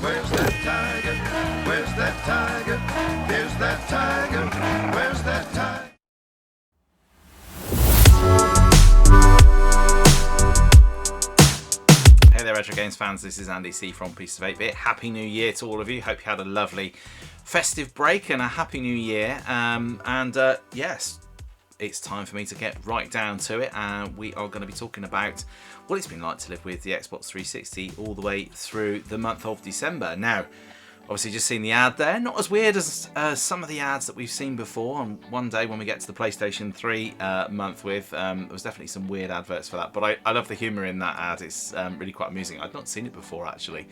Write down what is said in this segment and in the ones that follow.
Where's that tiger? Where's that tiger? There's that tiger. Where's that tiger? Hey there, Retro Games fans. This is Andy C from Piece of 8-Bit. Happy New Year to all of you. Hope you had a lovely festive break and a Happy New Year. Yes, it's time for me to get right down to it. We are going to be talking about what it's been like to live with the Xbox 360 all the way through the month of December. Now, obviously just seen the ad there. Not as weird as some of the ads that we've seen before. And one day when we get to the PlayStation 3 month with, there was definitely some weird adverts for that. But I love the humour in that ad. It's really quite amusing. I'd not seen it before, actually.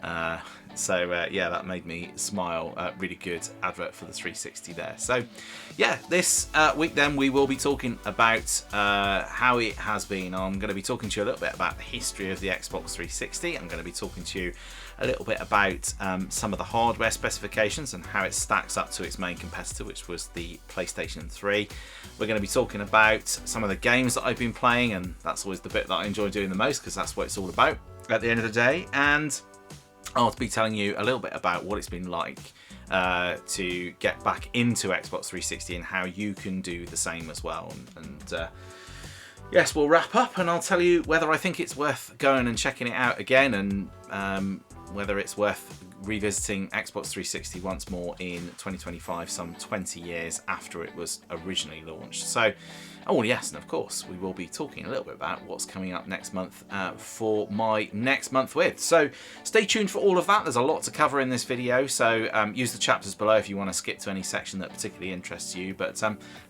Yeah, that made me smile. Really good advert for the 360 there. So yeah, this week then we will be talking about how it has been. I'm going to be talking to you a little bit about the history of the Xbox 360. I'm going to be talking to you a little bit about some of the hardware specifications and how it stacks up to its main competitor, which was the PlayStation 3. We're going to be talking about some of the games that I've been playing, and that's always the bit that I enjoy doing the most because that's what it's all about at the end of the day. And I'll be telling you a little bit about what it's been like to get back into Xbox 360 and how you can do the same as well. And yes, we'll wrap up and I'll tell you whether I think it's worth going and checking it out again, and whether it's worth revisiting Xbox 360 once more in 2025, some 20 years after it was originally launched. So, oh yes, and of course we will be talking a little bit about what's coming up next month for my next month with. So stay tuned for all of that. There's a lot to cover in this video, so use the chapters below if you want to skip to any section that particularly interests you. But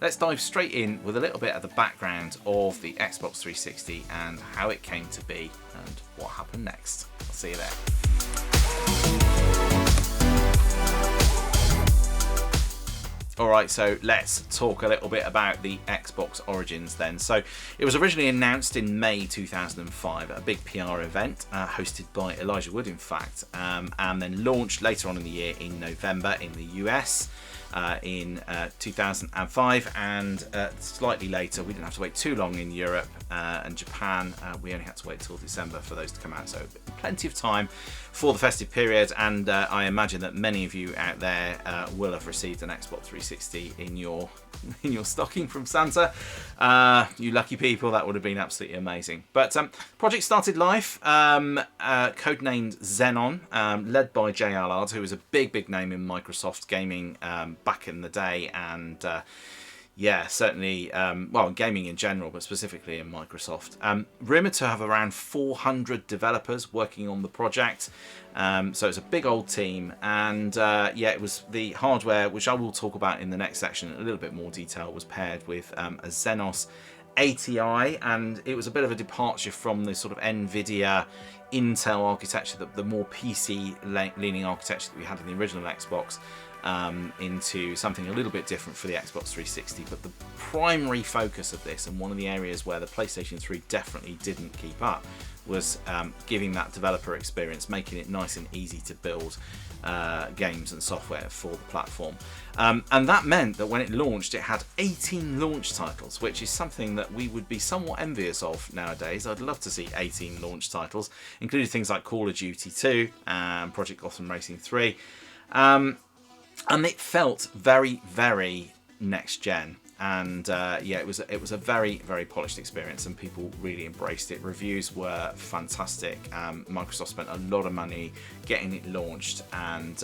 let's dive straight in with a little bit of the background of the Xbox 360 and how it came to be and what happened next. I'll see you there. Alright, so let's talk a little bit about the Xbox origins then. So it was originally announced in May 2005 at a big PR event hosted by Elijah Wood, in fact, and then launched later on in the year in November in the US in 2005, and slightly later, we didn't have to wait too long in Europe and Japan. We only had to wait till December for those to come out, so plenty of time for the festive period. And I imagine that many of you out there will have received an Xbox 360 in your stocking from Santa. You lucky people, that would have been absolutely amazing. But project started life, codenamed Xenon, led by Jay Allard, who was a big name in Microsoft gaming back in the day, and yeah, certainly, well, gaming in general, but specifically in Microsoft. Rumoured to have around 400 developers working on the project. So it's a big old team, and yeah, it was the hardware, which I will talk about in the next section in a little bit more detail, was paired with a Xenos ATI, and it was a bit of a departure from the sort of NVIDIA Intel architecture, the more PC-leaning architecture that we had in the original Xbox, into something a little bit different for the Xbox 360. But the primary focus of this, and one of the areas where the PlayStation 3 definitely didn't keep up, was giving that developer experience, making it nice and easy to build games and software for the platform. And that meant that when it launched, it had 18 launch titles, which is something that we would be somewhat envious of nowadays. I'd love to see 18 launch titles, including things like Call of Duty 2 and Project Gotham Racing 3. And it felt very next gen, and yeah, it was a very polished experience, and people really embraced it. Reviews were fantastic. Microsoft spent a lot of money getting it launched, and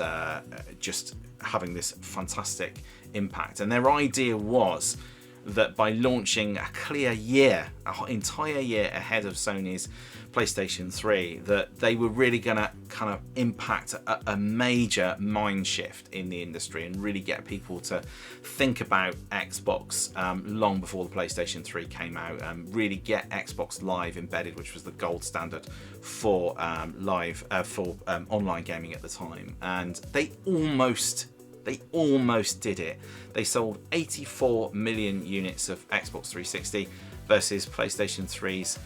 just having this fantastic impact. And their idea was that by launching a clear year, an entire year ahead of Sony's PlayStation 3, that they were really going to kind of impact a major mind shift in the industry and really get people to think about Xbox long before the PlayStation 3 came out, really get Xbox Live embedded, which was the gold standard for online gaming at the time. And they almost did it. They sold 84 million units of Xbox 360 versus PlayStation 3's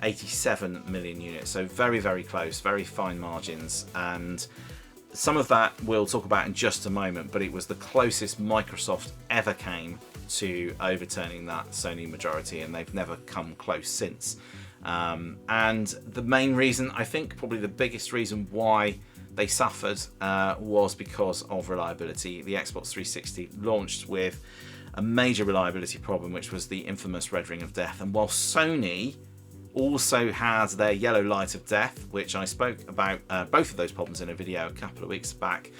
87 million units. So very, very close, very fine margins. And some of that we'll talk about in just a moment, but it was the closest Microsoft ever came to overturning that Sony majority, and they've never come close since. And the main reason, I think probably the biggest reason why they suffered was because of reliability. The Xbox 360 launched with a major reliability problem, which was the infamous red ring of death. And while Sony also has their yellow light of death, which I spoke about both of those problems in a video a couple of weeks back,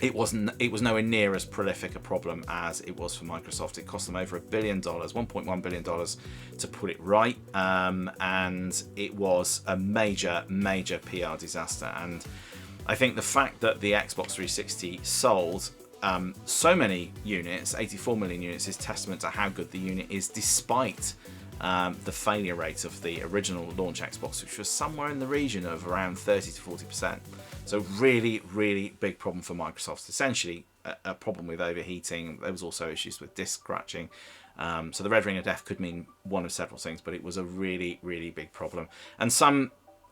it was nowhere near as prolific a problem as it was for Microsoft. It cost them over $1 billion, $1.1 billion to put it right, and it was a major PR disaster. And I think the fact that the Xbox 360 sold so many units, 84 million units, is testament to how good the unit is, despite the failure rate of the original launch Xbox, which was somewhere in the region of around 30 to 40%. So really, really big problem for Microsoft. Essentially a problem with overheating. There was also issues with disk scratching. So the red ring of death could mean one of several things, but it was a really, really big problem. And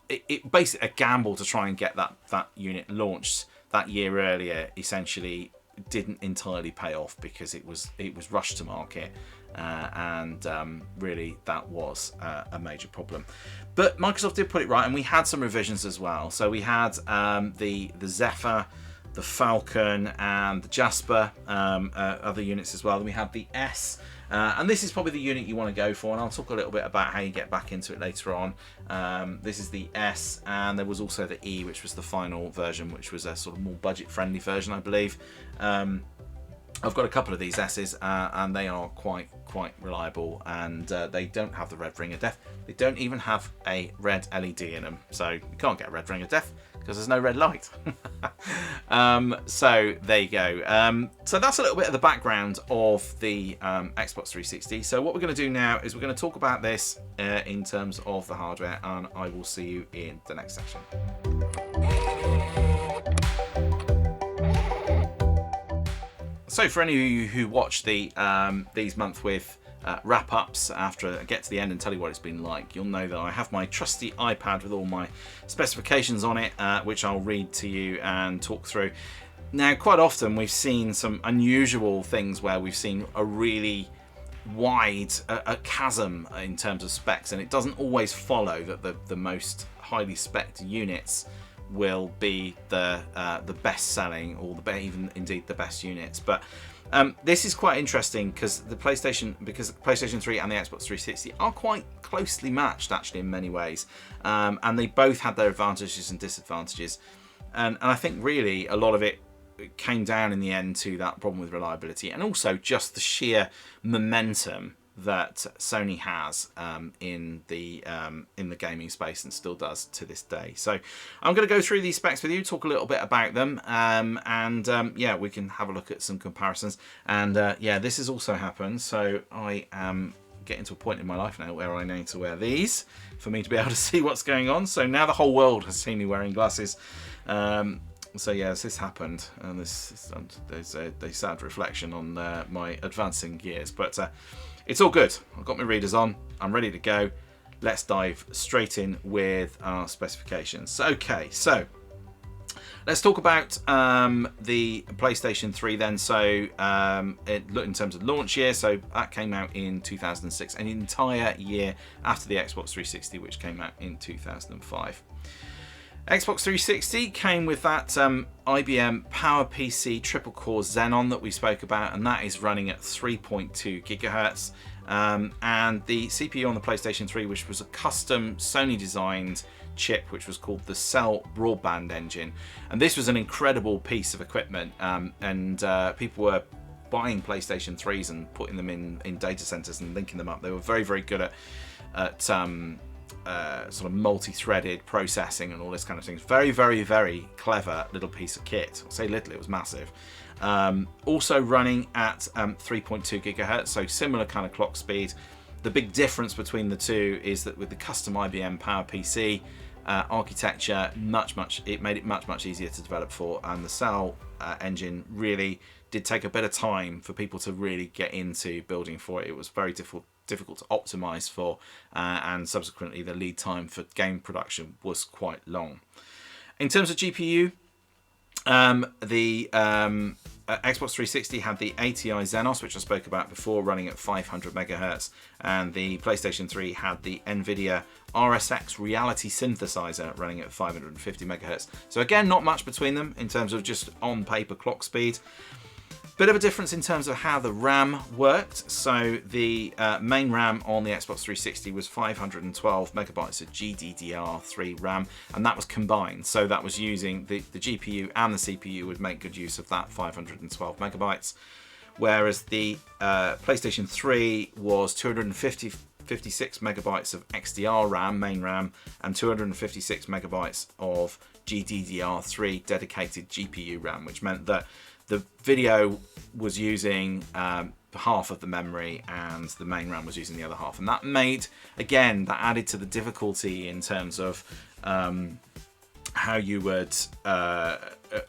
it basically a gamble to try and get that unit launched that year earlier essentially didn't entirely pay off, because it was rushed to market. And really that was a major problem. But Microsoft did put it right, and we had some revisions as well. So we had the Zephyr, the Falcon, and the Jasper, other units as well. Then we had the S, and this is probably the unit you want to go for, and I'll talk a little bit about how you get back into it later on. This is the S, and there was also the E, which was the final version, which was a sort of more budget-friendly version, I believe. I've got a couple of these S's, and they are quite reliable, and they don't have the red ring of death. They don't even have a red LED in them, so you can't get a red ring of death because there's no red light. So there you go. So that's a little bit of the background of the Xbox 360. So what we're going to do now is we're going to talk about this in terms of the hardware, and I will see you in the next section. So for any of you who watch the these month with wrap-ups after I get to the end and tell you what it's been like, you'll know that I have my trusty iPad with all my specifications on it, which I'll read to you and talk through. Now, quite often we've seen some unusual things where we've seen a really wide a chasm in terms of specs, and it doesn't always follow that the most highly spec'd units will be the best selling, or even indeed the best units. But this is quite interesting because the PlayStation 3 and the Xbox 360 are quite closely matched actually in many ways, and they both had their advantages and disadvantages, and I think really a lot of it came down in the end to that problem with reliability, and also just the sheer momentum that Sony has in the gaming space, and still does to this day. So I'm going to go through these specs with you, talk a little bit about them, and yeah, we can have a look at some comparisons. And yeah, this has also happened. So I am getting to a point in my life now where I need to wear these for me to be able to see what's going on. So now the whole world has seen me wearing glasses. So yes, this happened, and there's a sad reflection on my advancing years, but it's all good. I've got my readers on, I'm ready to go. Let's dive straight in with our specifications. Okay, so let's talk about the PlayStation 3 then. So in terms of launch year, so that came out in 2006, an entire year after the Xbox 360, which came out in 2005. Xbox 360 came with that IBM PowerPC triple core Xenon that we spoke about, and that is running at 3.2 gigahertz. And the CPU on the PlayStation 3, which was a custom Sony designed chip, which was called the Cell Broadband Engine. And this was an incredible piece of equipment, and people were buying PlayStation 3s and putting them in data centers and linking them up. They were very, very good at sort of multi-threaded processing and all this kind of things. Very, very, very clever little piece of kit. I'll say little, it was massive. Also running at 3.2 gigahertz, so similar kind of clock speed. The big difference between the two is that with the custom IBM PowerPC architecture, it made it much easier to develop for, and the Cell engine really did take a bit of time for people to really get into building for it. It was very difficult to optimize for, and subsequently the lead time for game production was quite long. In terms of GPU, the Xbox 360 had the ATI Xenos, which I spoke about before, running at 500 megahertz, and the PlayStation 3 had the NVIDIA RSX Reality Synthesizer running at 550 megahertz. So again, not much between them in terms of just on paper clock speed. Bit of a difference in terms of how the RAM worked. So the main RAM on the Xbox 360 was 512 megabytes of GDDR3 RAM, and that was combined. So that was using the GPU and the CPU would make good use of that 512 megabytes. Whereas the PlayStation 3 was 256 megabytes of XDR RAM, main RAM, and 256 megabytes of GDDR3 dedicated GPU RAM, which meant that the video was using half of the memory and the main RAM was using the other half. And that added to the difficulty in terms of how you would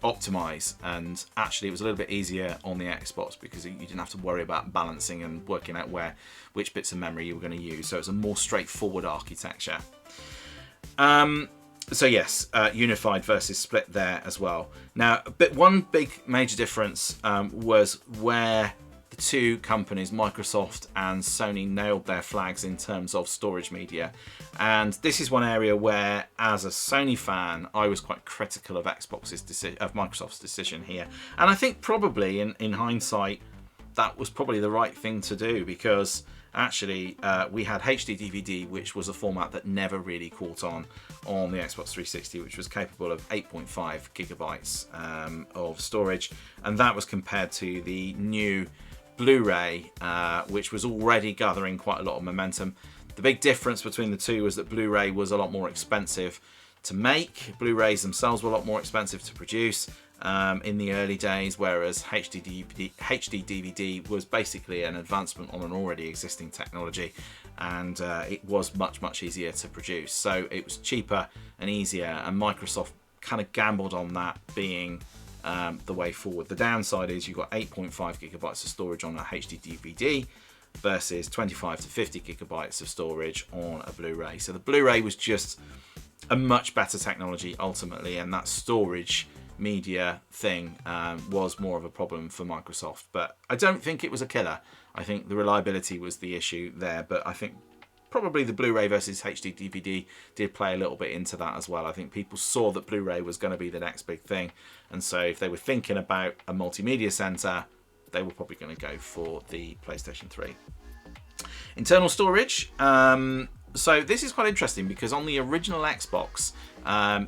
optimize. And actually it was a little bit easier on the Xbox because you didn't have to worry about balancing and working out which bits of memory you were going to use. So it's a more straightforward architecture. So yes, unified versus split there as well. Now, one big major difference was where the two companies, Microsoft and Sony, nailed their flags in terms of storage media. And this is one area where, as a Sony fan, I was quite critical of Microsoft's decision here. And I think probably in hindsight, that was probably the right thing to do, because actually we had HD DVD, which was a format that never really caught on the Xbox 360, which was capable of 8.5 gigabytes of storage, and that was compared to the new Blu-ray, which was already gathering quite a lot of momentum. The big difference between the two was that Blu-ray was a lot more expensive to make. Blu-rays themselves were a lot more expensive to produce in the early days, whereas HD DVD was basically an advancement on an already existing technology, and it was much easier to produce. So it was cheaper and easier, and Microsoft kind of gambled on that being the way forward. The downside is you've got 8.5 gigabytes of storage on a HD DVD versus 25 to 50 gigabytes of storage on a Blu-ray. So the Blu-ray was just a much better technology ultimately, and that storage media thing was more of a problem for Microsoft. But I don't think it was a killer. I think the reliability was the issue there, but I think probably the Blu-ray versus HD DVD did play a little bit into that as well. I think people saw that Blu-ray was going to be the next big thing, and so if they were thinking about a multimedia center, they were probably going to go for the PlayStation 3. Internal storage. So this is quite interesting because on the original Xbox,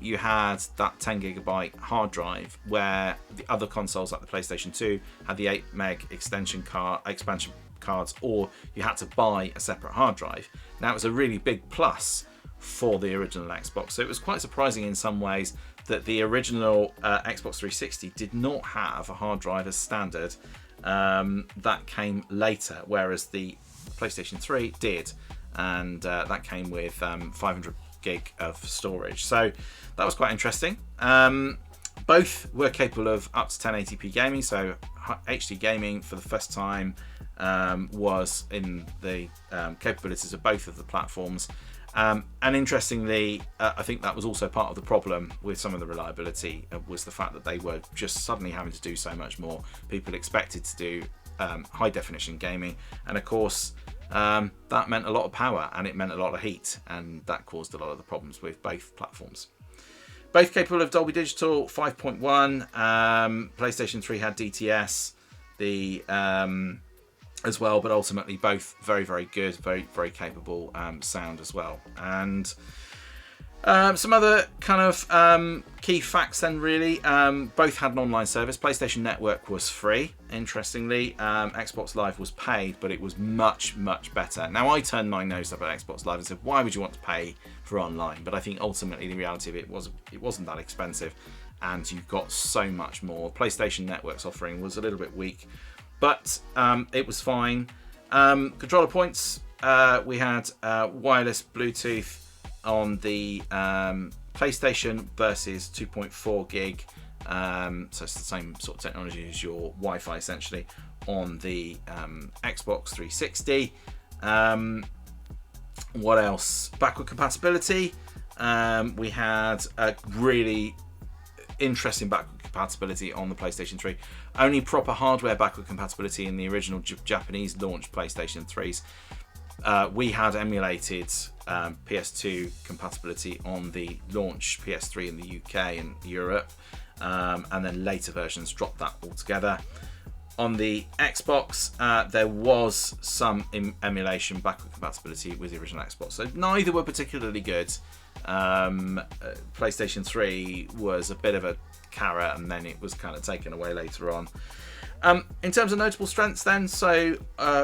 you had that 10 gigabyte hard drive, where the other consoles like the PlayStation 2 had the 8 meg expansion cards, or you had to buy a separate hard drive. Now, it was a really big plus for the original Xbox. So it was quite surprising in some ways that the original Xbox 360 did not have a hard drive as standard. That came later, whereas the PlayStation 3 did, and that came with 500 gig of storage. So that was quite interesting. Both were capable of up to 1080p gaming, so HD gaming for the first time was in the capabilities of both of the platforms. And interestingly, I think that was also part of the problem with some of the reliability, was the fact that they were just suddenly having to do so much more. People expected to do high definition gaming, and of course that meant a lot of power and it meant a lot of heat, and that caused a lot of the problems with both platforms. Both capable of Dolby Digital 5.1. PlayStation 3 had DTS as well, but ultimately both very good, very capable sound as well. And Some other kind of key facts then really. Both had an online service. PlayStation Network was free, interestingly. Xbox Live was paid, but it was much, much better. Now, I turned my nose up at Xbox Live and said, why would you want to pay for online? But I think ultimately the reality of it wasn't that expensive, and you got so much more. PlayStation Network's offering was a little bit weak, but it was fine. Controller points, we had wireless Bluetooth on the PlayStation versus 2.4 gig, so it's the same sort of technology as your Wi-Fi essentially on the Xbox 360. What else? Backward compatibility. We had a really interesting backward compatibility on the PlayStation 3. Only proper hardware backward compatibility in the original Japanese launch PlayStation 3s. We had emulated PS2 compatibility on the launch PS3 in the UK and Europe, and then later versions dropped that altogether. On the Xbox, there was some emulation backward compatibility with the original Xbox, so neither were particularly good. PlayStation 3 was a bit of a carrot, and then it was kind of taken away later on. In terms of notable strengths then, so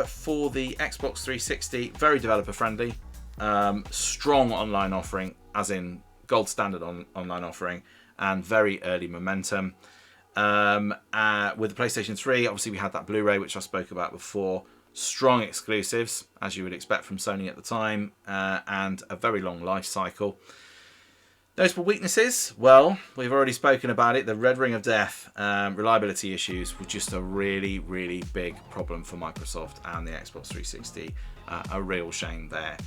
for the Xbox 360, very developer friendly, strong online offering, as in gold standard online offering, and very early momentum. With the PlayStation 3, obviously we had that Blu-ray, which I spoke about before, strong exclusives, as you would expect from Sony at the time, and a very long life cycle. Notable weaknesses, well, we've already spoken about it. The red ring of death, reliability issues were just a really, really big problem for Microsoft and the Xbox 360. A real shame there.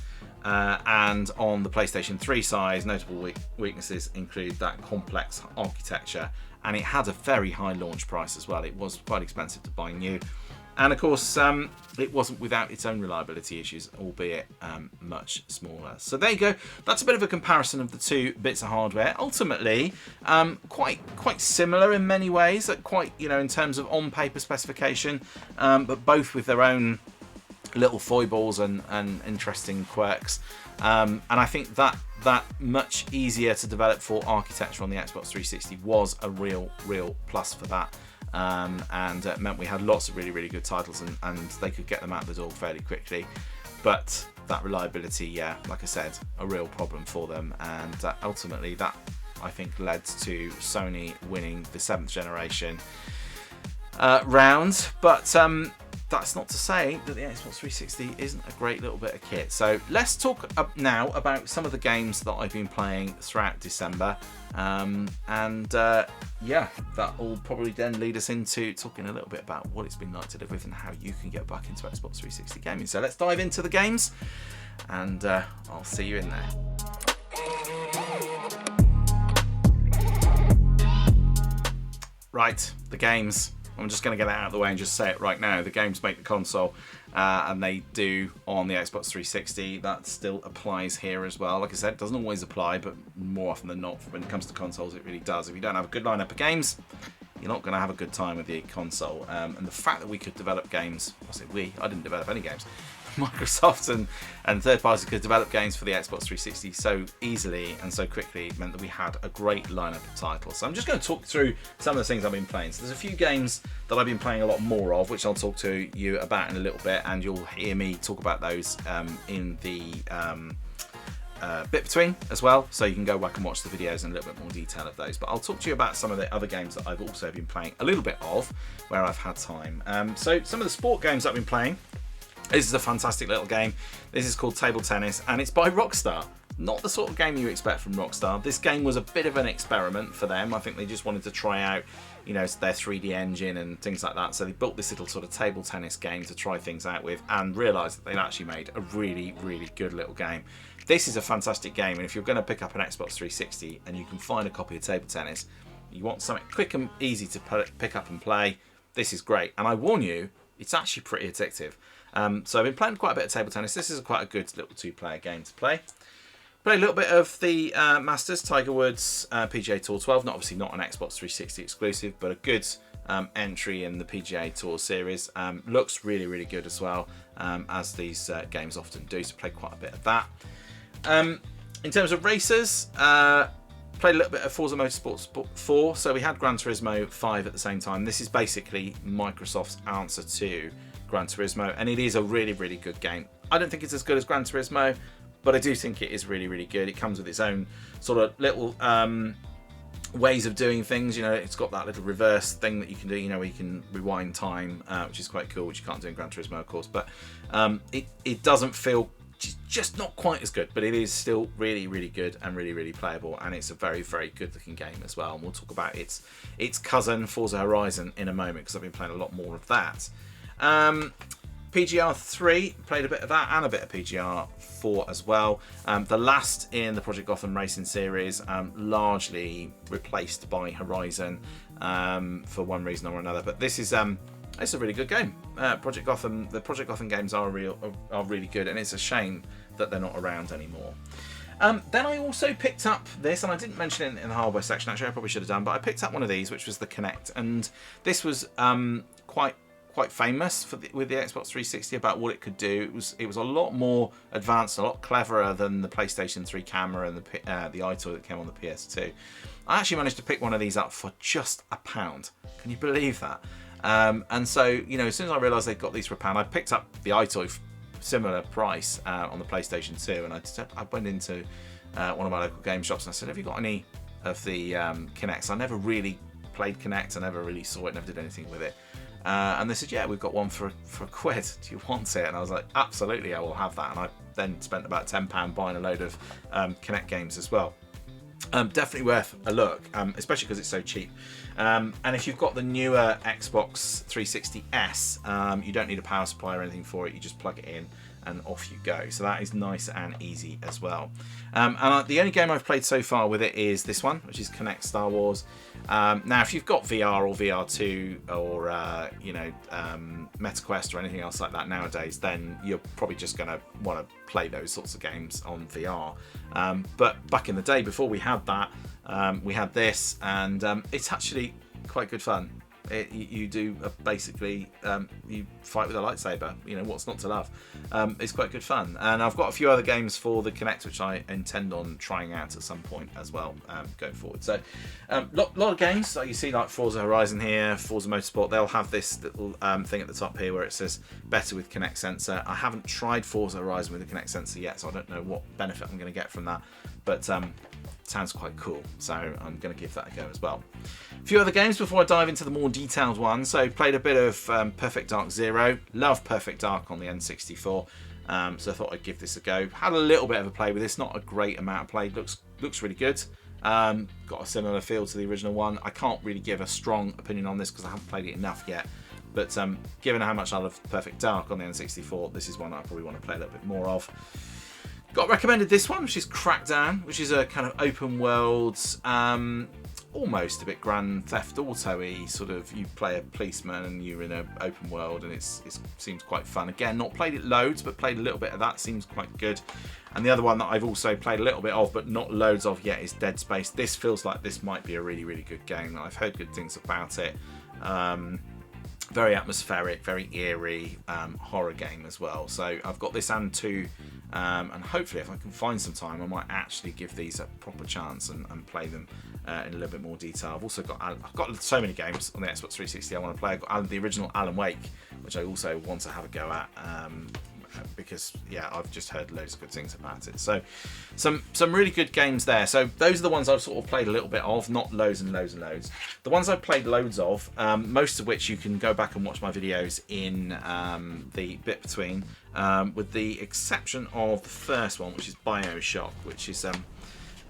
And on the PlayStation 3 side, notable weaknesses include that complex architecture, and it had a very high launch price as well. It was quite expensive to buy new. And of course, it wasn't without its own reliability issues, albeit much smaller. So there you go. That's a bit of a comparison of the two bits of hardware. Ultimately, quite similar in many ways. Quite, in terms of on-paper specification, but both with their own little foibles and interesting quirks. And I think that much easier to develop for architecture on the Xbox 360 was a real plus for that. And it meant we had lots of really, really good titles, and they could get them out the door fairly quickly. But that reliability, like I said, a real problem for them. And ultimately that, I think, led to Sony winning the 7th generation round. But that's not to say that the Xbox 360 isn't a great little bit of kit. So let's talk now about some of the games that I've been playing throughout December. That will probably then lead us into talking a little bit about what it's been like to live with and how you can get back into Xbox 360 gaming. So let's dive into the games, and I'll see you in there. Right, the games. I'm just going to get it out of the way and just say it right now. The games make the console, and they do on the Xbox 360. That still applies here as well. Like I said, it doesn't always apply, but more often than not, when it comes to consoles, it really does. If you don't have a good lineup of games, you're not going to have a good time with the console. And the fact that we could develop games, I didn't develop any games. Microsoft and third parties could develop games for the Xbox 360 so easily and so quickly meant that we had a great lineup of titles. So I'm just going to talk through some of the things I've been playing. So there's a few games that I've been playing a lot more of, which I'll talk to you about in a little bit, and you'll hear me talk about those in the bit between as well, so you can go back and watch the videos in a little bit more detail of those. But I'll talk to you about some of the other games that I've also been playing a little bit of where I've had time. So some of the sport games I've been playing. This is a fantastic little game. This is called Table Tennis, and it's by Rockstar. Not the sort of game you expect from Rockstar. This game was a bit of an experiment for them. I think they just wanted to try out, their 3D engine and things like that. So they built this little sort of table tennis game to try things out with, and realised that they'd actually made a really, really good little game. This is a fantastic game, and if you're going to pick up an Xbox 360 and you can find a copy of Table Tennis, you want something quick and easy to pick up and play, this is great. And I warn you, it's actually pretty addictive. So I've been playing quite a bit of table tennis. This is quite a good little two-player game to play. Play a little bit of the Masters, Tiger Woods PGA Tour 12. Obviously not an Xbox 360 exclusive, but a good entry in the PGA Tour series. Looks really, really good as well, as these games often do. So play quite a bit of that. In terms of racers, played a little bit of Forza Motorsport 4. So we had Gran Turismo 5 at the same time. This is basically Microsoft's answer to Gran Turismo, and it is a really, really good game. I don't think it's as good as Gran Turismo, but I do think it is really, really good. It comes with its own sort of little ways of doing things. You know, it's got that little reverse thing that you can do, you know, where you can rewind time, which is quite cool, which you can't do in Gran Turismo, of course. But it doesn't feel, just not quite as good, but it is still really, really good and really, really playable, and it's a very, very good looking game as well. And we'll talk about its cousin Forza Horizon in a moment, because I've been playing a lot more of that. PGR 3, played a bit of that, and a bit of PGR 4 as well. The last in the Project Gotham Racing series, largely replaced by Horizon for one reason or another. But this is it's a really good game. The Project Gotham games are really good, and it's a shame that they're not around anymore. Then I also picked up this, and I didn't mention it in the hardware section. Actually, I probably should have done, but I picked up one of these, which was the Kinect, and this was quite famous with the Xbox 360 about what it could do. It was a lot more advanced, a lot cleverer than the PlayStation 3 camera and the iToy that came on the PS2. I actually managed to pick one of these up for just £1. Can you believe that? And so, you know, as soon as I realised they'd got these for £1, I picked up the iToy similar price on the PlayStation 2, and I went into one of my local game shops and I said, have you got any of the Kinects? I never really played Kinect, I never really saw it, never did anything with it. And they said, yeah, we've got one for £1. Do you want it? And I was like, absolutely, I will have that. And I then spent about £10 buying a load of Kinect games as well. Definitely worth a look, especially because it's so cheap. And if you've got the newer Xbox 360S, you don't need a power supply or anything for it. You just plug it in and off you go. So that is nice and easy as well. And the only game I've played so far with it is this one, which is Kinect Star Wars. Now, if you've got VR or VR2 or MetaQuest or anything else like that nowadays, then you're probably just going to want to play those sorts of games on VR. But back in the day, before we had that, we had this, and it's actually quite good fun. You do basically you fight with a lightsaber. You know, what's not to love? It's quite good fun, and I've got a few other games for the Kinect which I intend on trying out at some point as well going forward. So lot of games. So you see like Forza Horizon here, Forza Motorsport. They'll have this little thing at the top here where it says better with Kinect sensor. I haven't tried Forza Horizon with the Kinect sensor yet, so I don't know what benefit I'm going to get from that, but sounds quite cool, so I'm going to give that a go as well. A few other games before I dive into the more detailed ones. So played a bit of Perfect Dark Zero. Love Perfect Dark on the N64, so I thought I'd give this a go. Had a little bit of a play with this, not a great amount of play. Looks really good. Got a similar feel to the original one. I can't really give a strong opinion on this because I haven't played it enough yet. But given how much I love Perfect Dark on the N64, this is one I probably want to play a little bit more of. Got recommended this one, which is Crackdown, which is a kind of open world, almost a bit Grand Theft Auto-y, sort of, you play a policeman and you're in an open world, and it seems quite fun. Again, not played it loads, but played a little bit of that, seems quite good. And the other one that I've also played a little bit of, but not loads of yet, is Dead Space. This feels like this might be a really, really good game. I've heard good things about it. Very atmospheric, very eerie horror game as well. So I've got this and two, and hopefully if I can find some time, I might actually give these a proper chance and play them in a little bit more detail. I've got so many games on the Xbox 360 I want to play. I've got the original Alan Wake, which I also want to have a go at. Because yeah, I've just heard loads of good things about it. So some really good games there. So those are the ones I've sort of played a little bit of, not loads and loads and loads. The ones I've played loads of, most of which you can go back and watch my videos in the bit between, with the exception of the first one, which is BioShock, which is an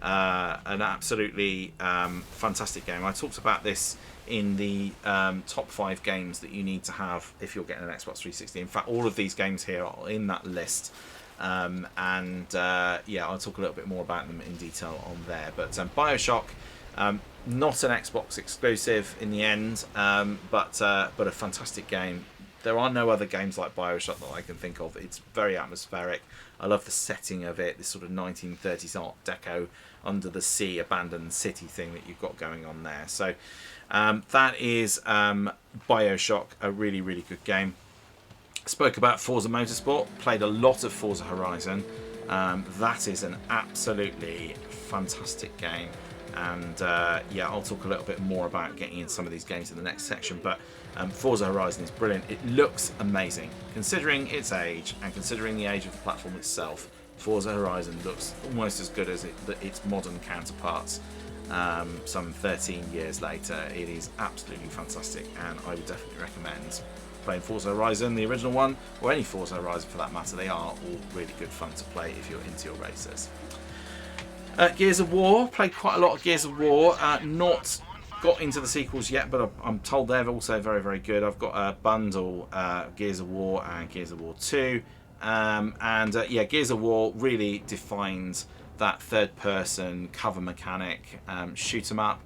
absolutely fantastic game. I talked about this in the top 5 games that you need to have if you're getting an Xbox 360. In fact, all of these games here are in that list, yeah, I'll talk a little bit more about them in detail on there. But BioShock, not an Xbox exclusive in the end, but a fantastic game. There are no other games like BioShock that I can think of. It's very atmospheric. I love the setting of it, this sort of 1930s Art Deco under the sea abandoned city thing that you've got going on there. So that is BioShock, a really, really good game. Spoke about Forza Motorsport, played a lot of Forza Horizon. That is an absolutely fantastic game. And yeah, I'll talk a little bit more about getting in some of these games in the next section, but Forza Horizon is brilliant. It looks amazing considering its age and considering the age of the platform itself. Forza Horizon looks almost as good as its modern counterparts. Some 13 years later, it is absolutely fantastic, and I would definitely recommend playing Forza Horizon, the original one, or any Forza Horizon for that matter. They are all really good fun to play if you're into your racers. Gears of War, played quite a lot of Gears of War, not got into the sequels yet, but I'm told they're also very, very good. I've got a bundle, Gears of War and Gears of War 2, yeah, Gears of War really defines that third-person cover mechanic, shoot 'em up.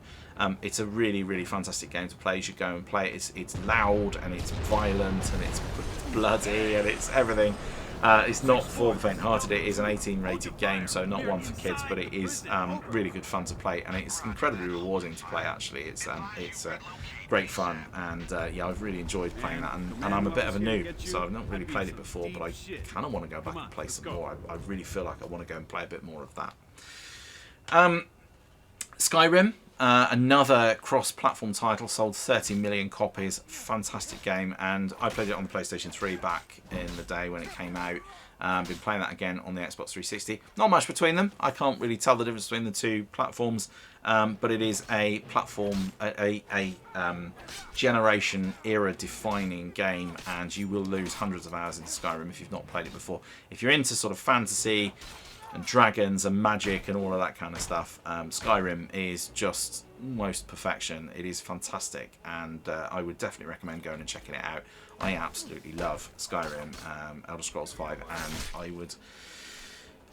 It's a really, really fantastic game to play. You should go and play it. It's loud and it's violent and it's bloody and it's everything. It's not for the faint-hearted. It is an 18-rated game, so not one for kids, but it is really good fun to play, and it's incredibly rewarding to play. Actually, it's great fun, and yeah, I've really enjoyed playing that. And I'm a bit of a noob, so I've not really played it before, but I kind of want to go back and play some more. I really feel like I want to go and play a bit more of that. Skyrim. Another cross-platform title, sold 30 million copies. Fantastic game, and I played it on the PlayStation 3 back in the day when it came out. Been playing that again on the Xbox 360. Not much between them. I can't really tell the difference between the two platforms, but it is a platform, a generation era-defining game, and you will lose hundreds of hours into Skyrim if you've not played it before. If you're into sort of fantasy and dragons and magic and all of that kind of stuff, Skyrim is just almost perfection. It is fantastic, and I would definitely recommend going and checking it out. I absolutely love Skyrim, Elder Scrolls 5, and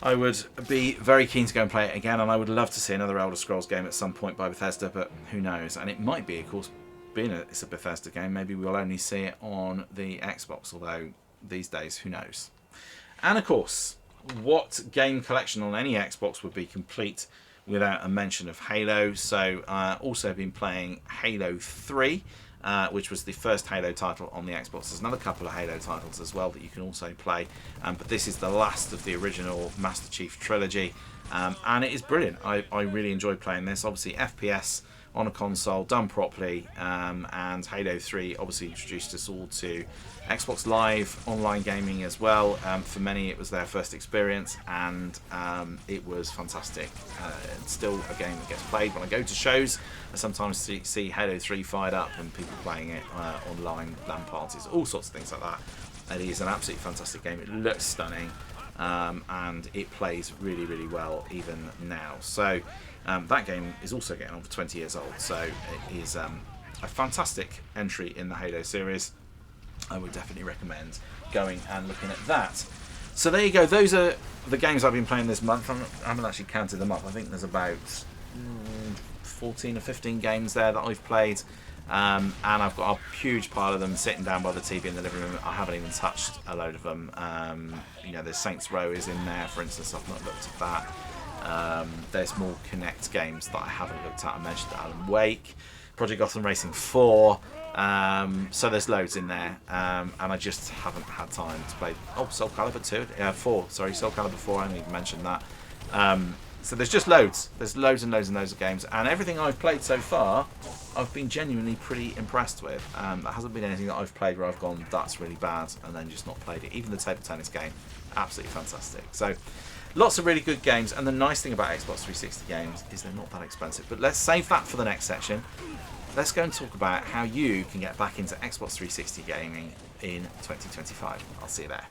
I would be very keen to go and play it again, and I would love to see another Elder Scrolls game at some point by Bethesda, but who knows? And it might be, of course, being it's a Bethesda game, maybe we'll only see it on the Xbox, although these days, who knows? And of course, what game collection on any Xbox would be complete without a mention of Halo? So also been playing Halo 3, which was the first Halo title on the Xbox. There's another couple of Halo titles as well that you can also play, but this is the last of the original Master Chief trilogy, and it is brilliant. I really enjoyed playing this. Obviously FPS on a console, done properly, and Halo 3 obviously introduced us all to Xbox Live online gaming as well. For many it was their first experience, and it was fantastic. It's still a game that gets played. When I go to shows, I sometimes see Halo 3 fired up and people playing it online, LAN parties, all sorts of things like that. It is an absolutely fantastic game. It looks stunning, and it plays really, really well even now. So that game is also getting on for 20 years old, so it is a fantastic entry in the Halo series. I would definitely recommend going and looking at that. So there you go. Those are the games I've been playing this month. I haven't actually counted them up. I think there's about 14 or 15 games there that I've played, and I've got a huge pile of them sitting down by the TV in the living room. I haven't even touched a load of them. You know, there's Saints Row is in there, for instance. I've not looked at that. There's more Kinect games that I haven't looked at. I mentioned Alan Wake, Project Gotham Racing 4. So there's loads in there, and I just haven't had time to play. Oh, Soul Calibur 4. Sorry, Soul Calibur 4. I haven't even mentioned that. So there's just loads. There's loads and loads and loads of games, and everything I've played so far, I've been genuinely pretty impressed with. There hasn't been anything that I've played where I've gone, that's really bad, and then just not played it. Even the table tennis game, absolutely fantastic. So lots of really good games, and the nice thing about Xbox 360 games is they're not that expensive. But let's save that for the next section. Let's go and talk about how you can get back into Xbox 360 gaming in 2025. I'll see you there.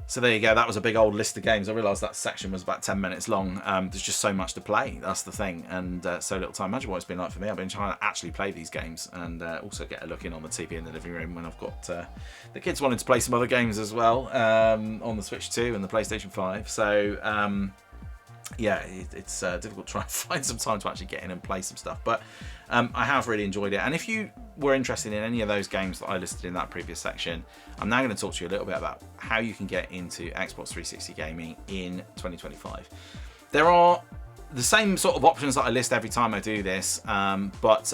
So there you go. That was a big old list of games. I realised that section was about 10 minutes long. There's just so much to play. That's the thing. And so little time. Imagine what it's been like for me. I've been trying to actually play these games and also get a look in on the TV in the living room when I've got the kids wanting to play some other games as well on the Switch 2 and the PlayStation 5. So yeah, it's difficult to try and find some time to actually get in and play some stuff. But I have really enjoyed it. And if you were interested in any of those games that I listed in that previous section, I'm now going to talk to you a little bit about how you can get into Xbox 360 gaming in 2025. There are the same sort of options that I list every time I do this, but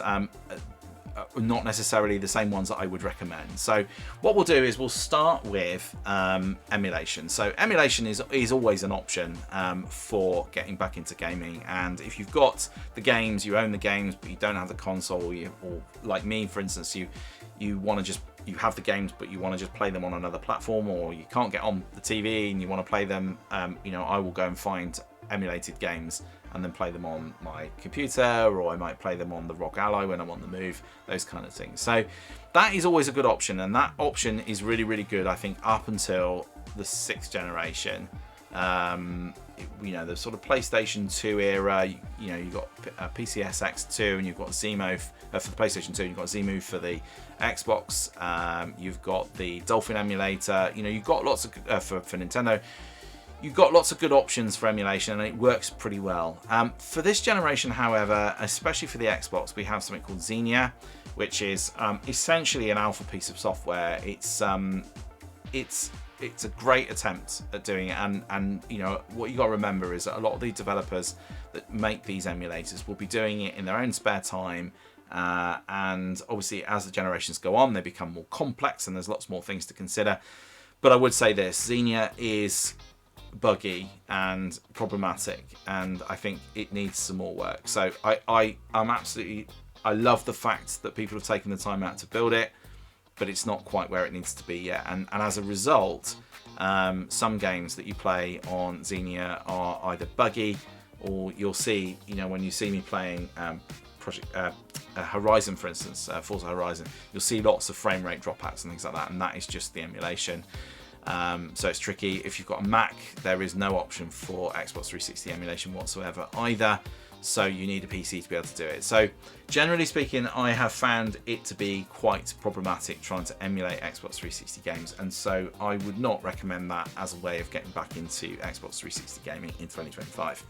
not necessarily the same ones that I would recommend. So what we'll do is we'll start with emulation. So emulation is always an option for getting back into gaming, and if you've got the games, you own the games, but you don't have the console, or like me, for instance, you want to just, you have the games but you want to just play them on another platform, or you can't get on the TV and you want to play them, I will go and find emulated games and then play them on my computer, or I might play them on the ROG Ally when I'm on the move, those kind of things. So that is always a good option, and that option is really, really good, I think, up until the 6th generation. The sort of PlayStation 2 era, you've got PCSX2 and you've got ZMove for the PlayStation 2, and you've got ZMove for the Xbox, you've got the Dolphin emulator, you've got lots of, for Nintendo, you've got lots of good options for emulation, and it works pretty well. For this generation, however, especially for the Xbox, we have something called Xenia, which is essentially an alpha piece of software. It's a great attempt at doing it, and what you got to remember is that a lot of the developers that make these emulators will be doing it in their own spare time, and obviously as the generations go on, they become more complex and there's lots more things to consider. But I would say this: Xenia is buggy and problematic, and I think it needs some more work. So I love the fact that people have taken the time out to build it, but it's not quite where it needs to be yet. And as a result, some games that you play on Xenia are either buggy, or you'll see, when you see me playing Project Horizon, for instance, Forza Horizon, you'll see lots of frame rate dropouts and things like that, and that is just the emulation. So it's tricky. If you've got a Mac, there is no option for Xbox 360 emulation whatsoever either, so you need a PC to be able to do it. So generally speaking, I have found it to be quite problematic trying to emulate Xbox 360 games, and so I would not recommend that as a way of getting back into Xbox 360 gaming in 2025.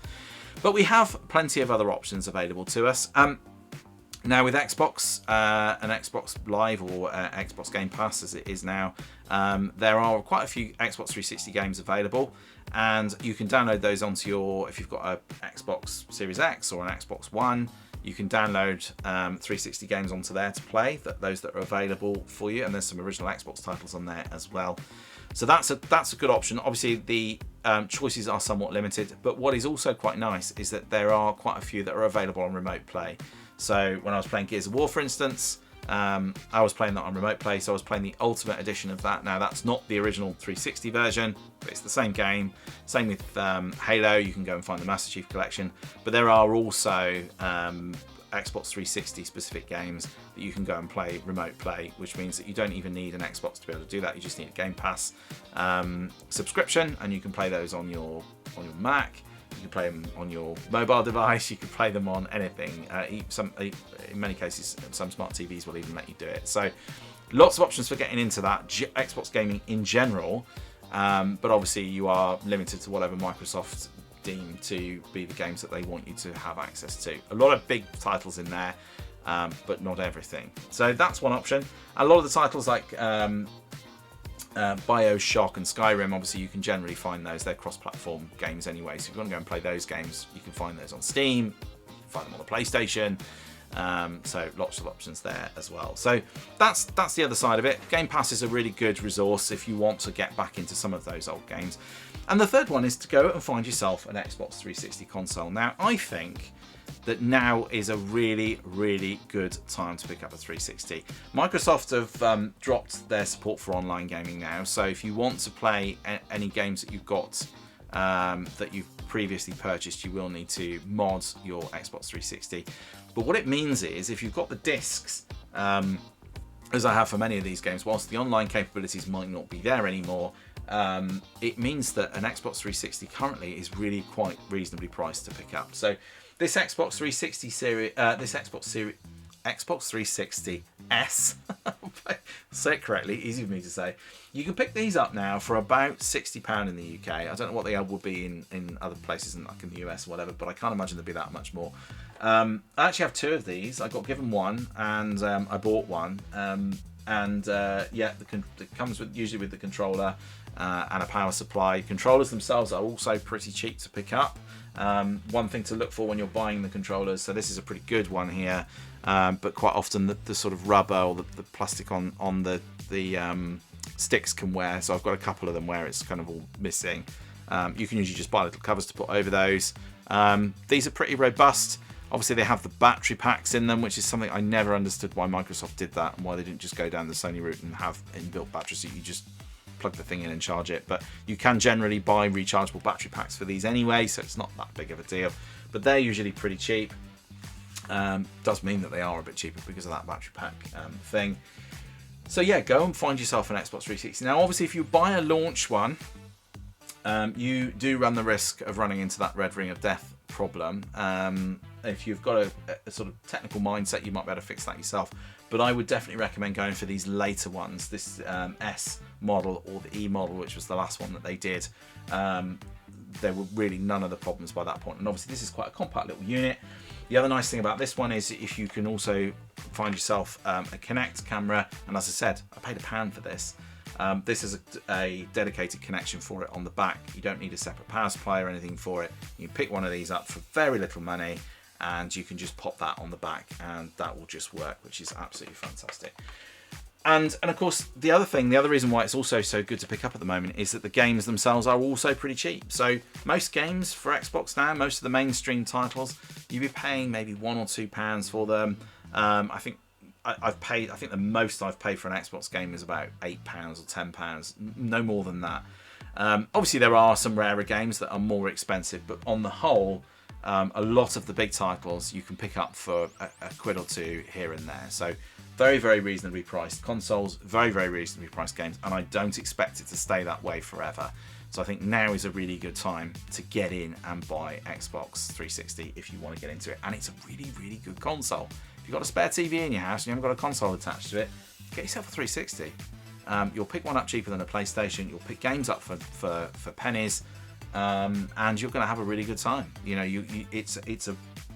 But we have plenty of other options available to us. Now with Xbox and Xbox Live, or Xbox Game Pass as it is now, there are quite a few Xbox 360 games available, and you can download those onto your, if you've got a Xbox Series X or an Xbox One, you can download 360 games onto there to play, those that are available for you, and there's some original Xbox titles on there as well. So that's a good option. Obviously the choices are somewhat limited, but what is also quite nice is that there are quite a few that are available on remote play. So when I was playing Gears of War, for instance, I was playing that on remote play, so I was playing the Ultimate Edition of that. Now that's not the original 360 version, but it's the same game. Same with Halo, you can go and find the Master Chief Collection, but there are also Xbox 360 specific games that you can go and play remote play, which means that you don't even need an Xbox to be able to do that. You just need a Game Pass subscription, and you can play those on your Mac. You can play them on your mobile device. You can play them on anything. In many cases, some smart TVs will even let you do it. So lots of options for getting into that Xbox gaming in general. But obviously you are limited to whatever Microsoft deem to be the games that they want you to have access to. A lot of big titles in there, but not everything. So that's one option. A lot of the titles like BioShock and Skyrim, obviously you can generally find those. They're cross-platform games anyway, so if you want to go and play those games, you can find those on Steam, you can find them on the PlayStation, so lots of options there as well. So that's the other side of it. Game Pass is a really good resource if you want to get back into some of those old games. And the third one is to go and find yourself an Xbox 360 console. Now I think that now is a really, really good time to pick up a 360. Microsoft have dropped their support for online gaming now, so if you want to play any games that you've got that you've previously purchased, you will need to mod your Xbox 360. But what it means is, if you've got the discs, as I have for many of these games, whilst the online capabilities might not be there anymore, it means that an Xbox 360 currently is really quite reasonably priced to pick up. So this Xbox 360 series, Xbox 360 S, say it correctly, easy for me to say. You can pick these up now for about £60 in the UK. I don't know what they would be in other places, like in the US or whatever, but I can't imagine they'd be that much more. I actually have two of these. I got given one, and I bought one. and yeah, it comes usually with the controller and a power supply. Controllers themselves are also pretty cheap to pick up. One thing to look for when you're buying the controllers, so this is a pretty good one here, but quite often the sort of rubber or the plastic on the sticks can wear, so I've got a couple of them where it's kind of all missing. You can usually just buy little covers to put over those. These are pretty robust. Obviously they have the battery packs in them, which is something I never understood why Microsoft did that and why they didn't just go down the Sony route and have inbuilt batteries so you just plug the thing in and charge it. But you can generally buy rechargeable battery packs for these anyway, so it's not that big of a deal. But they're usually pretty cheap. Does mean that they are a bit cheaper because of that battery pack thing. So yeah, go and find yourself an Xbox 360. Now obviously if you buy a launch one, you do run the risk of running into that red ring of death problem. If you've got a sort of technical mindset, you might be able to fix that yourself. But I would definitely recommend going for these later ones, this S model or the E model, which was the last one that they did. There were really none of the problems by that point. And obviously this is quite a compact little unit. The other nice thing about this one is if you can also find yourself a Kinect camera, and as I said, I paid £1 for this. This is a dedicated connection for it on the back. You don't need a separate power supply or anything for it. You can pick one of these up for very little money and you can just pop that on the back and that will just work, which is absolutely fantastic. And of course, the other reason why it's also so good to pick up at the moment is that the games themselves are also pretty cheap. So most games for Xbox now, most of the mainstream titles, you'd be paying maybe £1 or £2 for them. I think the most I've paid for an Xbox game is about £8 or £10, no more than that. Obviously there are some rarer games that are more expensive, but on the whole, a lot of the big titles you can pick up for a quid or two here and there. So very, very reasonably priced consoles, very, very reasonably priced games, and I don't expect it to stay that way forever. So I think now is a really good time to get in and buy Xbox 360 if you want to get into it. And it's a really, really good console. If you've got a spare TV in your house and you haven't got a console attached to it, get yourself a 360. You'll pick one up cheaper than a PlayStation. You'll pick games up for pennies, and you're going to have a really good time. You know, it's a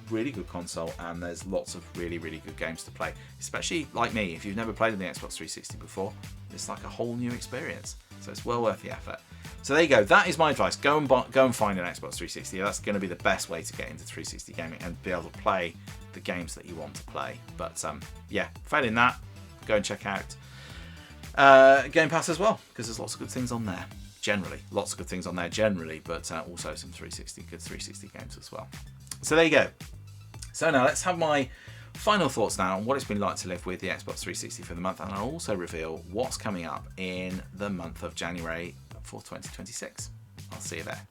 really good console, and there's lots of really, really good games to play. Especially like me, if you've never played on the Xbox 360 before, it's like a whole new experience. So it's well worth the effort. So there you go. That is my advice. Go and find an Xbox 360. That's going to be the best way to get into 360 gaming and be able to play the games that you want to play. But yeah, failing that, go and check out Game Pass as well, because there's lots of good things on there. Lots of good things on there generally, but also some good 360 games as well. So there you go. So now let's have my final thoughts now on what it's been like to live with the Xbox 360 for the month, and I'll also reveal what's coming up in the month of January for 2026. I'll see you there.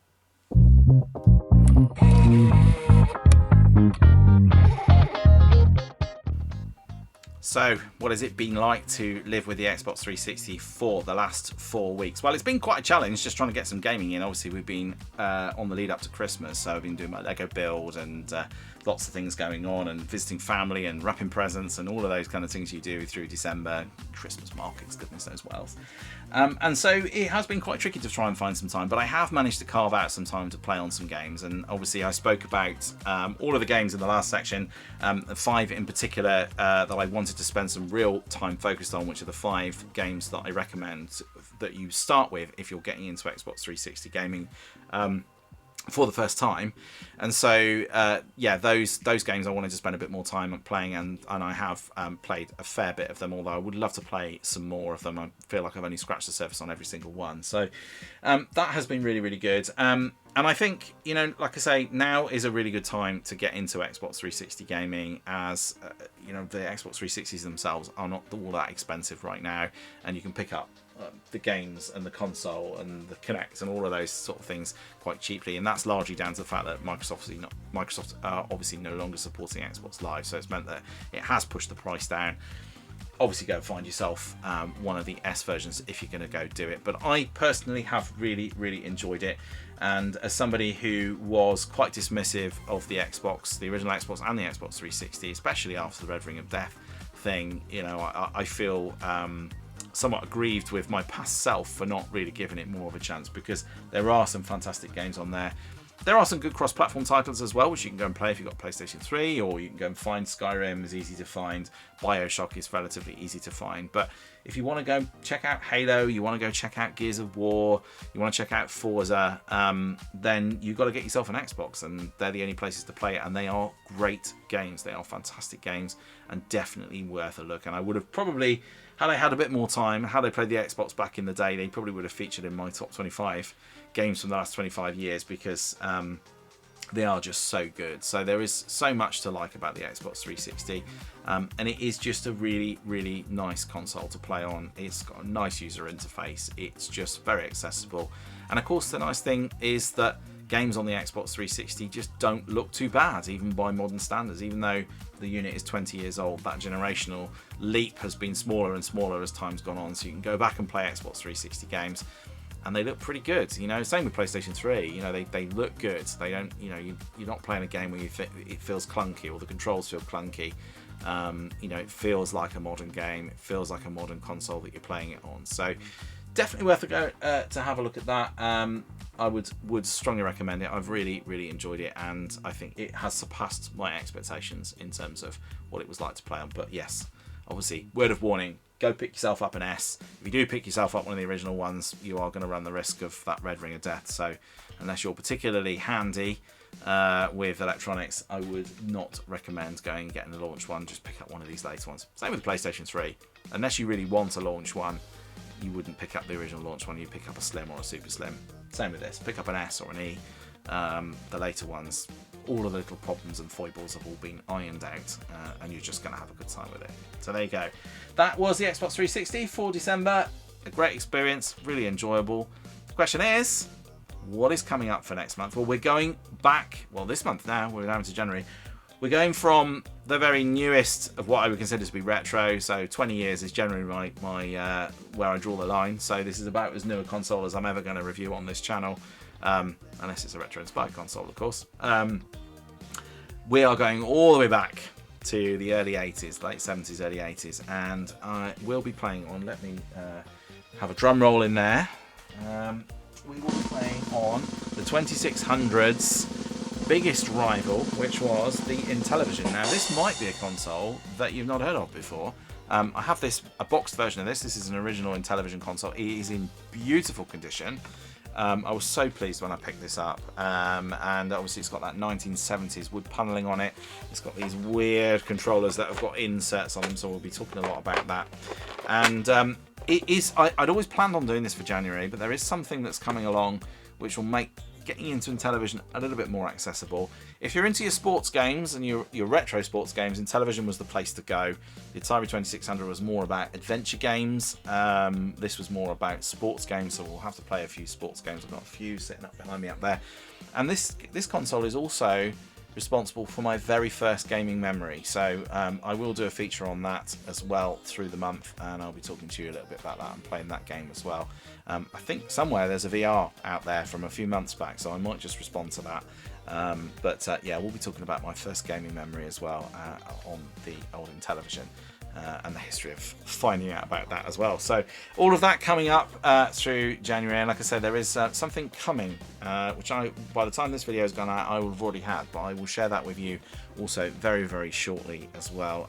So, what has it been like to live with the Xbox 360 for the last 4 weeks? Well, it's been quite a challenge just trying to get some gaming in. Obviously, we've been on the lead up to Christmas, so I've been doing my Lego build and lots of things going on, and visiting family and wrapping presents and all of those kind of things you do through December, Christmas markets, goodness knows what else. And so it has been quite tricky to try and find some time, but I have managed to carve out some time to play on some games. And obviously I spoke about all of the games in the last section, 5 in particular that I wanted to spend some real time focused on, which are the 5 games that I recommend that you start with if you're getting into Xbox 360 gaming for the first time. And so yeah, those games I wanted to spend a bit more time playing, and I have played a fair bit of them, although I would love to play some more of them. I feel like I've only scratched the surface on every single one, so that has been really, really good. And I think, you know, like I say, now is a really good time to get into Xbox 360 gaming, as you know, the Xbox 360s themselves are not all that expensive right now, and you can pick up the games and the console and the Kinect and all of those sort of things quite cheaply. And that's largely down to the fact that Microsoft are obviously no longer supporting Xbox Live, so it's meant that it has pushed the price down. Obviously go find yourself one of the S versions if you're going to go do it, but I personally have really, really enjoyed it. And as somebody who was quite dismissive of the Xbox, the original Xbox and the Xbox 360, especially after the Red Ring of Death thing, you know, I feel somewhat aggrieved with my past self for not really giving it more of a chance, because there are some fantastic games on there. There are some good cross-platform titles as well, which you can go and play if you've got PlayStation 3, or you can go and find. Skyrim is easy to find. BioShock is relatively easy to find. But if you want to go check out Halo, you want to go check out Gears of War, you want to check out Forza, then you've got to get yourself an Xbox, and they're the only places to play it, and they are great games. They are fantastic games, and definitely worth a look. And I would have probably, had I had a bit more time, had I played the Xbox back in the day, they probably would have featured in my top 25 games from the last 25 years, because they are just so good. So there is so much to like about the Xbox 360, and it is just a really, really nice console to play on. It's got a nice user interface. It's just very accessible. And of course, the nice thing is that games on the Xbox 360 just don't look too bad, even by modern standards. Even though the unit is 20 years old, that generational leap has been smaller and smaller as time's gone on. So you can go back and play Xbox 360 games, and they look pretty good. You know, same with PlayStation 3. You know, they look good. They don't, you know, you're not playing a game where it feels clunky, or the controls feel clunky. You know, it feels like a modern game. It feels like a modern console that you're playing it on. So definitely worth a go to have a look at that. I would strongly recommend it. I've really, really enjoyed it, and I think it has surpassed my expectations in terms of what it was like to play on. But yes, obviously, word of warning, go pick yourself up an S. If you do pick yourself up one of the original ones, you are going to run the risk of that red ring of death. So unless you're particularly handy with electronics, I would not recommend going and getting the launch one. Just pick up one of these later ones. Same with the PlayStation 3. Unless you really want a launch one, you wouldn't pick up the original launch one. You'd pick up a Slim or a Super Slim. Same with this. Pick up an S or an E. The later ones, all of the little problems and foibles have all been ironed out, and you're just going to have a good time with it. So there you go. That was the Xbox 360 for December. A great experience, really enjoyable. The question is, what is coming up for next month? Well, we're going back, well, this month now, we're down to January. We're going from the very newest of what I would consider to be retro. So 20 years is generally my where I draw the line. So this is about as new a console as I'm ever going to review on this channel, unless it's a retro-inspired console, of course. We are going all the way back to the early 80s, late 70s, early 80s, and I will be playing on, let me have a drum roll in there. We will be playing on the 2600's biggest rival, which was the Intellivision. Now, this might be a console that you've not heard of before. I have a boxed version of this. This is an original Intellivision console. It is in beautiful condition. I was so pleased when I picked this up, and obviously it's got that 1970s wood panelling on it. It's got these weird controllers that have got inserts on them, so we'll be talking a lot about that. And it is, I'd always planned on doing this for January, but there is something that's coming along which will make getting into Intellivision a little bit more accessible. If you're into your sports games and your retro sports games, Intellivision was the place to go. The Atari 2600 was more about adventure games. This was more about sports games, so we'll have to play a few sports games. I've got a few sitting up behind me up there. And this console is also responsible for my very first gaming memory, so I will do a feature on that as well through the month, and I'll be talking to you a little bit about that and playing that game as well. I think somewhere there's a VR out there from a few months back, so I might just respond to that. But yeah, we'll be talking about my first gaming memory as well on the old Intellivision, and the history of finding out about that as well. So all of that coming up through January, and like I said, there is something coming which by the time this video has gone out, I will have already had, but I will share that with you also very, very shortly as well,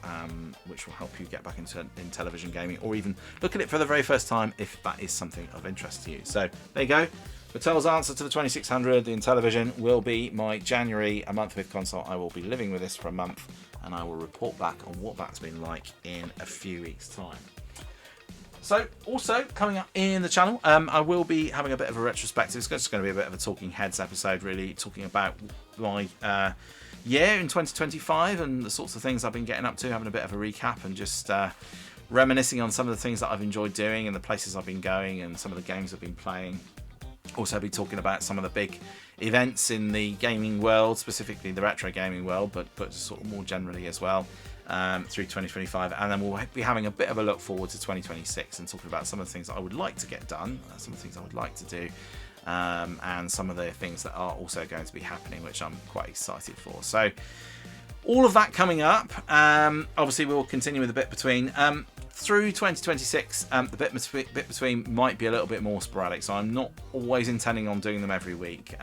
which will help you get back into Intellivision gaming, or even look at it for the very first time if that is something of interest to you. So there you go. Mattel's answer to the 2600, the Intellivision, will be my January a month with console. I will be living with this for a month, and I will report back on what that's been like in a few weeks' time. So, also coming up in the channel, I will be having a bit of a retrospective. It's just going to be a bit of a talking heads episode, really, talking about my year in 2025 and the sorts of things I've been getting up to, having a bit of a recap and just reminiscing on some of the things that I've enjoyed doing and the places I've been going and some of the games I've been playing. Also be talking about some of the big events in the gaming world, specifically the retro gaming world, but sort of more generally as well, through 2025. And then we'll be having a bit of a look forward to 2026 and talking about some of the things that I would like to get done, some of the things I would like to do, and some of the things that are also going to be happening, which I'm quite excited for. So all of that coming up. Obviously we'll continue with a bit between. through 2026, the bit between might be a little bit more sporadic, so I'm not always intending on doing them every week.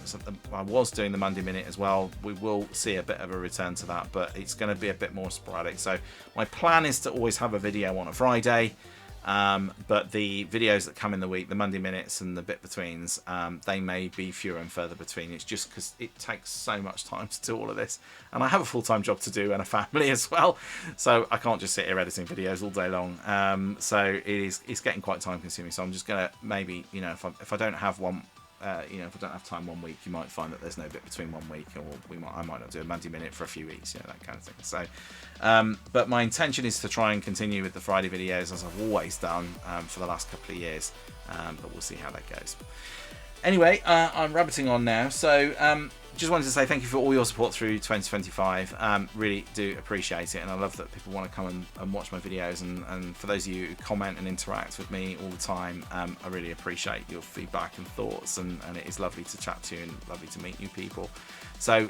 So I was doing the Monday Minute as well. We will see a bit of a return to that, but it's going to be a bit more sporadic. So my plan is to always have a video on a Friday, but the videos that come in the week, the Monday Minutes and the bit betweens, they may be fewer and further between. It's just because it takes so much time to do all of this, and I have a full-time job to do and a family as well, so I can't just sit here editing videos all day long. So it's getting quite time consuming, so I'm just gonna maybe, you know, if I don't have one, you know, if I don't have time one week, you might find that there's no bit between 1 week, or I might not do a Monday Minute for a few weeks, you know, that kind of thing. So but my intention is to try and continue with the Friday videos as I've always done for the last couple of years, but we'll see how that goes. Anyway, I'm rabbiting on now, so just wanted to say thank you for all your support through 2025. Really do appreciate it, and I love that people want to come and watch my videos, and for those of you who comment and interact with me all the time, I really appreciate your feedback and thoughts, and it is lovely to chat to you and lovely to meet new people. So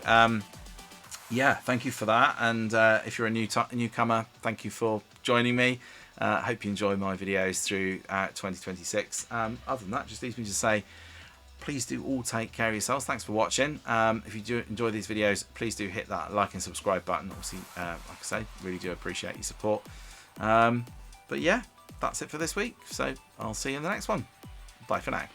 yeah, thank you for that, and if you're a newcomer, thank you for joining me. I hope you enjoy my videos through 2026. Other than that, just leaves me to say, please do all take care of yourselves. Thanks for watching. If you do enjoy these videos, please do hit that like and subscribe button. Obviously, like I say, really do appreciate your support. But yeah, that's it for this week. So I'll see you in the next one. Bye for now.